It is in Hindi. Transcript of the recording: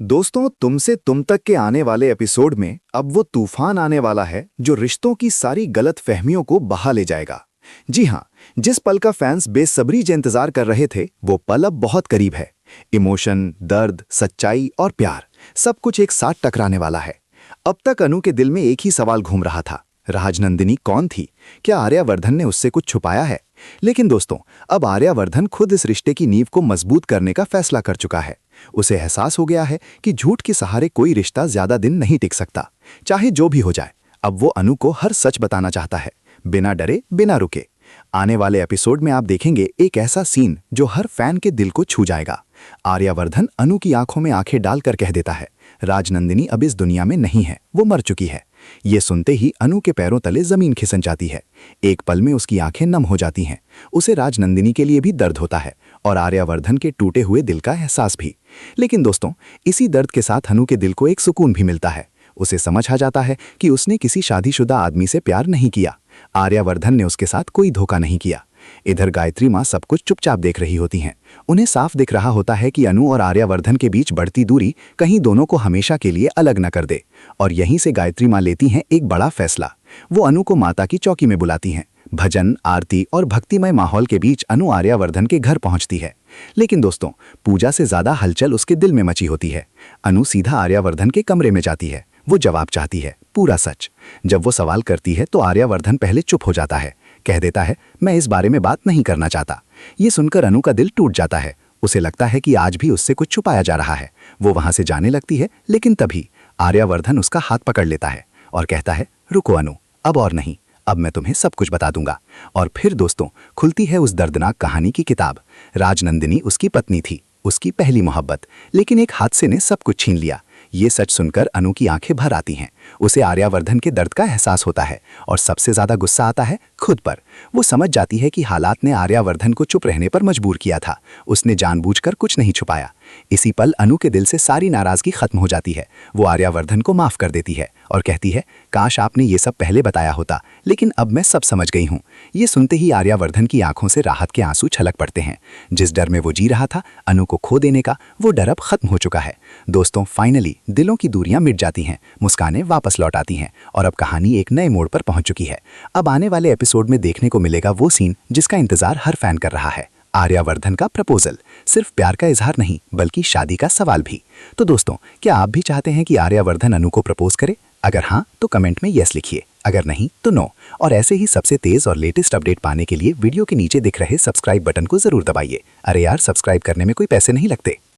दोस्तों, तुमसे तुम तक के आने वाले एपिसोड में अब वो तूफान आने वाला है जो रिश्तों की सारी गलत फहमियों को बहा ले जाएगा। जी हाँ, जिस पल का फैंस बेसब्री से इंतजार कर रहे थे वो पल अब बहुत करीब है। इमोशन, दर्द, सच्चाई और प्यार सब कुछ एक साथ टकराने वाला है। अब तक अनु के दिल में एक ही सवाल घूम रहा था, राजनंदिनी कौन थी? क्या आर्यवर्धन ने उससे कुछ छुपाया है? लेकिन दोस्तों, अब आर्यवर्धन खुद इस रिश्ते की नींव को मजबूत करने का फैसला कर चुका है। उसे एहसास हो गया है कि झूठ के सहारे कोई रिश्ता ज्यादा दिन नहीं टिक सकता, चाहे जो भी हो जाए। अब वो अनु को हर सच बताना चाहता है, बिना डरे, बिना रुके। आने वाले एपिसोड में आप देखेंगे एक ऐसा सीन जो हर फैन के दिल को छू जाएगा। आर्यवर्धन अनु की आंखों में आंखें डालकर कह देता है, राजनंदिनी अब इस दुनिया में नहीं है, वो मर चुकी है। ये सुनते ही अनु के पैरों तले जमीन खिसक जाती है। एक पल में उसकी आंखें नम हो जाती हैं। उसे राजनंदिनी के लिए भी दर्द होता है और आर्यवर्धन के टूटे हुए दिल का एहसास भी। लेकिन दोस्तों, इसी दर्द के साथ अनु के दिल को एक सुकून भी मिलता है। उसे समझ आ जाता है कि उसने किसी शादीशुदा आदमी से प्यार नहीं किया। आर्यवर्धन ने उसके साथ कोई धोखा नहीं किया। इधर गायत्री माँ सब कुछ चुपचाप देख रही होती हैं। उन्हें साफ दिख रहा होता है कि अनु और आर्यवर्धन के बीच बढ़ती दूरी कहीं दोनों को हमेशा के लिए अलग न कर दे। और यहीं से गायत्री माँ लेती हैं एक बड़ा फैसला। वो अनु को माता की चौकी में बुलाती हैं। भजन, आरती और भक्तिमय माहौल के बीच अनु आर्यवर्धन के घर पहुंचती है। लेकिन दोस्तों, पूजा से ज्यादा हलचल उसके दिल में मची होती है। अनु सीधा आर्यवर्धन के कमरे में जाती है। वो जवाब चाहती है, पूरा सच। जब वो सवाल करती है तो आर्यवर्धन पहले चुप हो जाता है, कह देता है, मैं इस बारे में बात नहीं करना चाहता। ये सुनकर अनु का दिल टूट जाता है। उसे लगता है कि आज भी उससे कुछ छुपाया जा रहा है। वो वहां से जाने लगती है, लेकिन तभी आर्यवर्धन उसका हाथ पकड़ लेता है और कहता है, रुको अनु, अब और नहीं, अब मैं तुम्हें सब कुछ बता दूंगा। और फिर दोस्तों, खुलती है उस दर्दनाक कहानी की किताब। राजनंदिनी उसकी पत्नी थी, उसकी पहली मोहब्बत, लेकिन एक हादसे ने सब कुछ छीन लिया। ये सच सुनकर अनु की आंखें भर आती हैं। उसे आर्यवर्धन के दर्द का एहसास होता है और सबसे ज्यादा गुस्सा आता है खुद पर। वो समझ जाती है कि हालात ने आर्यवर्धन को चुप रहने पर मजबूर किया था। उसने जानबूझकर कुछ नहीं छुपाया। इसी पल अनु के दिल से सारी नाराजगी खत्म हो जाती है। वो आर्यवर्धन को माफ कर देती है और कहती है, काश आपने ये सब पहले बताया होता, लेकिन अब मैं सब समझ गई हूँ। ये सुनते ही आर्यवर्धन की आंखों से राहत के आंसू छलक पड़ते हैं। जिस डर में वो जी रहा था अनु को खो देने का, वो डर अब खत्म हो चुका है। दोस्तों, फाइनली दिलों की दूरियां मिट जाती हैं, मुस्कानें वापस लौट आती हैं और अब कहानी एक नए मोड़ पर पहुंच चुकी है। अब आने वाले एपिसोड में देखने को मिलेगा वो सीन जिसका इंतजार हर फैन कर रहा है, आर्यवर्धन का प्रपोजल। सिर्फ प्यार का इजहार नहीं, बल्कि शादी का सवाल भी। तो दोस्तों, क्या आप भी चाहते हैं कि आर्यवर्धन अनु को प्रपोज करे? अगर हाँ तो कमेंट में यस लिखिए, अगर नहीं तो नो। और ऐसे ही सबसे तेज और लेटेस्ट अपडेट पाने के लिए वीडियो के नीचे दिख रहे सब्सक्राइब बटन को जरूर दबाइए। अरे यार, सब्सक्राइब करने में कोई पैसे नहीं लगते।